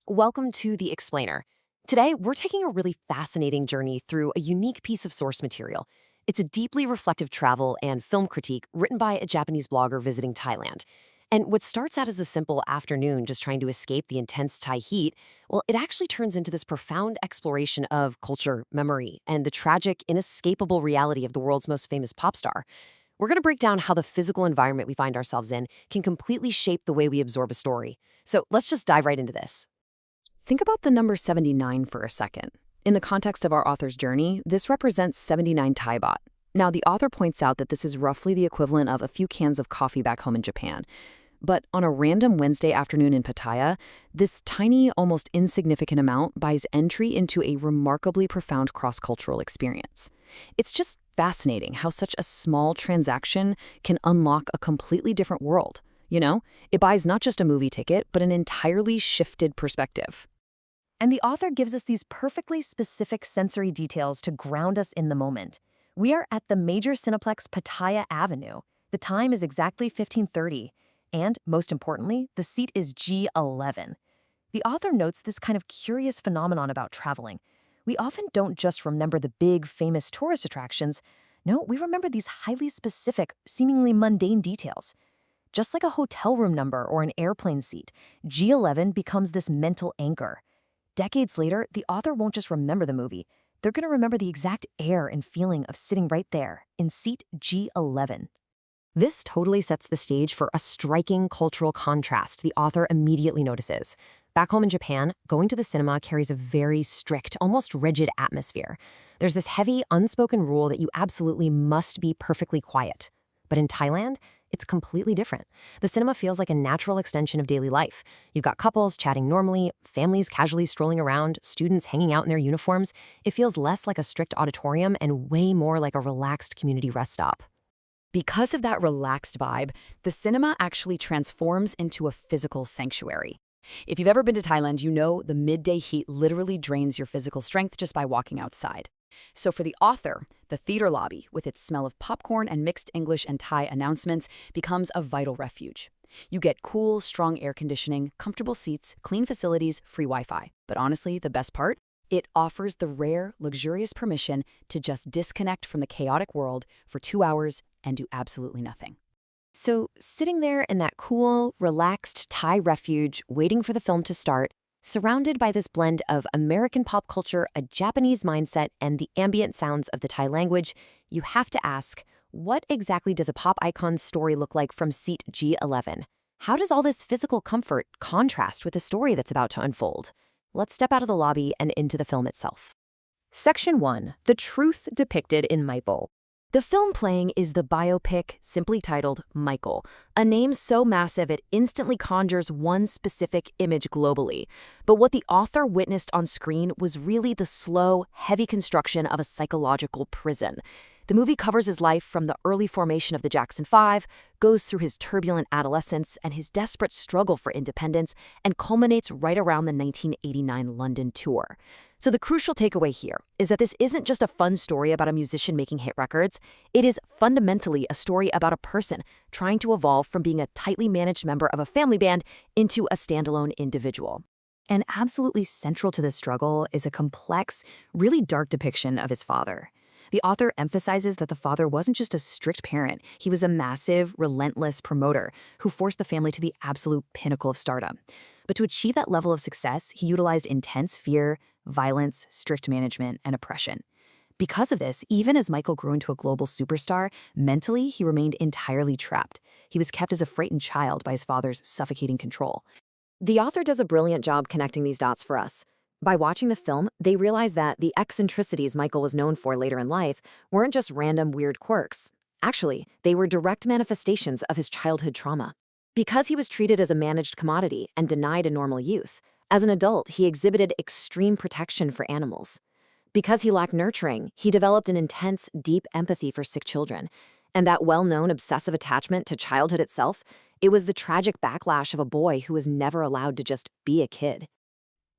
Welcome to The Explainer. Today, we're taking a really fascinating journey through a unique piece of source material. It's a deeply reflective travel and film critique written by a Japanese blogger visiting Thailand. And what starts out as a simple afternoon just trying to escape the intense Thai heat, well, it actually turns into this profound exploration of culture, memory, and the tragic, inescapable reality of the world's most famous pop star. We're going to break down how the physical environment we find ourselves in can completely shape the way we absorb a story. So let's just dive right into this. Think about the number 79 for a second. In the context of our author's journey, this represents 79 Thai baht. Now, the author points out that this is roughly the equivalent of a few cans of coffee back home in Japan. But on a random Wednesday afternoon in Pattaya, this tiny, almost insignificant amount buys entry into a remarkably profound cross-cultural experience. It's just fascinating how such a small transaction can unlock a completely different world. You know, it buys not just a movie ticket, but an entirely shifted perspective. And the author gives us these perfectly specific sensory details to ground us in the moment. We are at the major Cineplex Pattaya Avenue. The time is exactly 15:30, and most importantly, the seat is G11. The author notes this kind of curious phenomenon about traveling. We often don't just remember the big, famous tourist attractions. No, we remember these highly specific, seemingly mundane details. Just like a hotel room number or an airplane seat, G11 becomes this mental anchor. Decades later, the author won't just remember the movie. They're going to remember the exact air and feeling of sitting right there in seat G11. This totally sets the stage for a striking cultural contrast the author immediately notices. Back home in Japan, going to the cinema carries a very strict, almost rigid atmosphere. There's this heavy, unspoken rule that you absolutely must be perfectly quiet. But in Thailand, it's completely different. The cinema feels like a natural extension of daily life. You've got couples chatting normally, families casually strolling around, students hanging out in their uniforms. It feels less like a strict auditorium and way more like a relaxed community rest stop. Because of that relaxed vibe, the cinema actually transforms into a physical sanctuary. If you've ever been to Thailand, you know the midday heat literally drains your physical strength just by walking outside. So for the author, the theater lobby, with its smell of popcorn and mixed English and Thai announcements, becomes a vital refuge. You get cool, strong air conditioning, comfortable seats, clean facilities, free Wi-Fi. But honestly, the best part? It offers the rare, luxurious permission to just disconnect from the chaotic world for 2 hours and do absolutely nothing. So, sitting there in that cool, relaxed Thai refuge, waiting for the film to start, surrounded by this blend of American pop culture, a Japanese mindset, and the ambient sounds of the Thai language, you have to ask, what exactly does a pop icon's story look like from seat G11? How does all this physical comfort contrast with the story that's about to unfold? Let's step out of the lobby and into the film itself. Section 1. The Truth Depicted in Michael. The film playing is the biopic simply titled Michael, a name so massive it instantly conjures one specific image globally. But what the author witnessed on screen was really the slow, heavy construction of a psychological prison. The movie covers his life from the early formation of the Jackson 5, goes through his turbulent adolescence and his desperate struggle for independence, and culminates right around the 1989 London tour. So the crucial takeaway here is that this isn't just a fun story about a musician making hit records. It is fundamentally a story about a person trying to evolve from being a tightly managed member of a family band into a standalone individual. And absolutely central to this struggle is a complex, really dark depiction of his father. The author emphasizes that the father wasn't just a strict parent, he was a massive, relentless promoter who forced the family to the absolute pinnacle of stardom. But to achieve that level of success, he utilized intense fear, violence, strict management, and oppression. Because of this, even as Michael grew into a global superstar, mentally he remained entirely trapped. He was kept as a frightened child by his father's suffocating control. The author does a brilliant job connecting these dots for us. By watching the film, they realize that the eccentricities Michael was known for later in life weren't just random weird quirks. Actually, they were direct manifestations of his childhood trauma. Because he was treated as a managed commodity and denied a normal youth, as an adult, he exhibited extreme protection for animals. Because he lacked nurturing, he developed an intense, deep empathy for sick children. And that well-known obsessive attachment to childhood itself, it was the tragic backlash of a boy who was never allowed to just be a kid.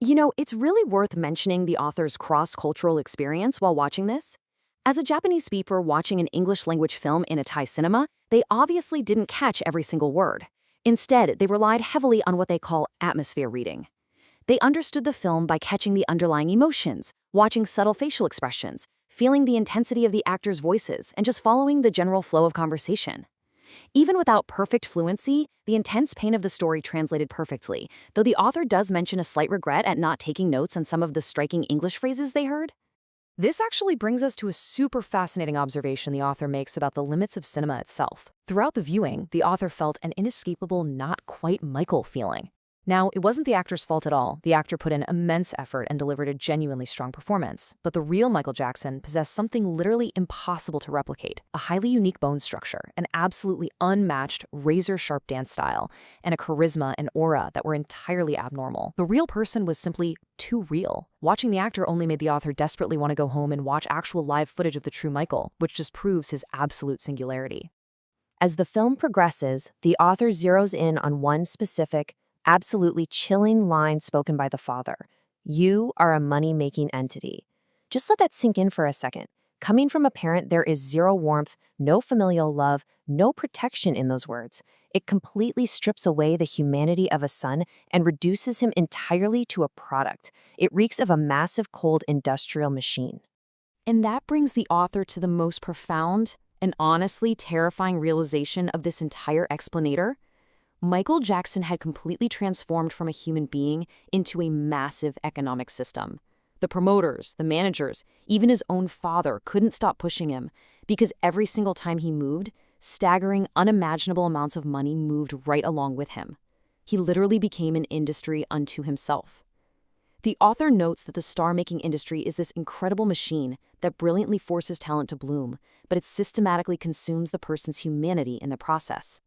You know, it's really worth mentioning the author's cross-cultural experience while watching this. As a Japanese speaker watching an English-language film in a Thai cinema, they obviously didn't catch every single word. Instead, they relied heavily on what they call atmosphere reading. They understood the film by catching the underlying emotions, watching subtle facial expressions, feeling the intensity of the actors' voices, and just following the general flow of conversation. Even without perfect fluency, the intense pain of the story translated perfectly, though the author does mention a slight regret at not taking notes on some of the striking English phrases they heard. This actually brings us to a super fascinating observation the author makes about the limits of cinema itself. Throughout the viewing, the author felt an inescapable, not quite Michael feeling. Now, it wasn't the actor's fault at all. The actor put in immense effort and delivered a genuinely strong performance. But the real Michael Jackson possessed something literally impossible to replicate: a highly unique bone structure, an absolutely unmatched, razor-sharp dance style, and a charisma and aura that were entirely abnormal. The real person was simply too real. Watching the actor only made the author desperately want to go home and watch actual live footage of the true Michael, which just proves his absolute singularity. As the film progresses, the author zeroes in on one specific, absolutely chilling line spoken by the father. "You are a money-making entity." Just let that sink in for a second. Coming from a parent, there is zero warmth, no familial love, no protection in those words. It completely strips away the humanity of a son and reduces him entirely to a product. It reeks of a massive, cold industrial machine. And that brings the author to the most profound and honestly terrifying realization of this entire explanator. Michael Jackson had completely transformed from a human being into a massive economic system. The promoters, the managers, even his own father couldn't stop pushing him, because every single time he moved, staggering, unimaginable amounts of money moved right along with him. He literally became an industry unto himself. The author notes that the star-making industry is this incredible machine that brilliantly forces talent to bloom, but it systematically consumes the person's humanity in the process.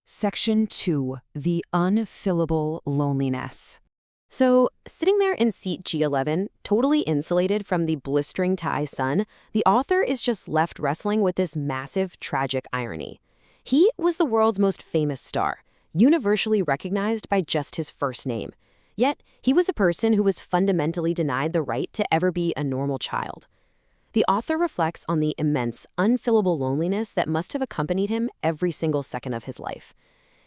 Section 2. The unfillable loneliness. So, sitting there in seat G11, totally insulated from the blistering Thai sun, the author is just left wrestling with this massive, tragic irony. He was the world's most famous star, universally recognized by just his first name. Yet, he was a person who was fundamentally denied the right to ever be a normal child. The author reflects on the immense, unfillable loneliness that must have accompanied him every single second of his life.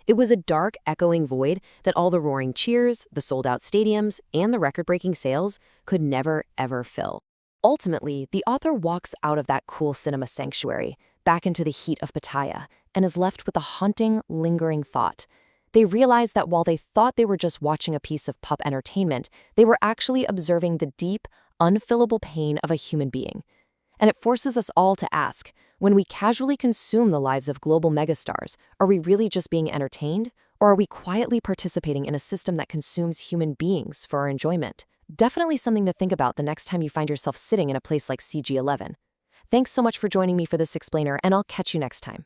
It was a dark, echoing void that all the roaring cheers, the sold-out stadiums, and the record-breaking sales could never, ever fill. Ultimately, the author walks out of that cool cinema sanctuary, back into the heat of Pattaya, and is left with a haunting, lingering thought. They realize that while they thought they were just watching a piece of pop entertainment, they were actually observing the deep, unfillable pain of a human being. And it forces us all to ask, when we casually consume the lives of global megastars, are we really just being entertained? Or are we quietly participating in a system that consumes human beings for our enjoyment? Definitely something to think about the next time you find yourself sitting in a place like CG11. Thanks so much for joining me for this explainer, and I'll catch you next time.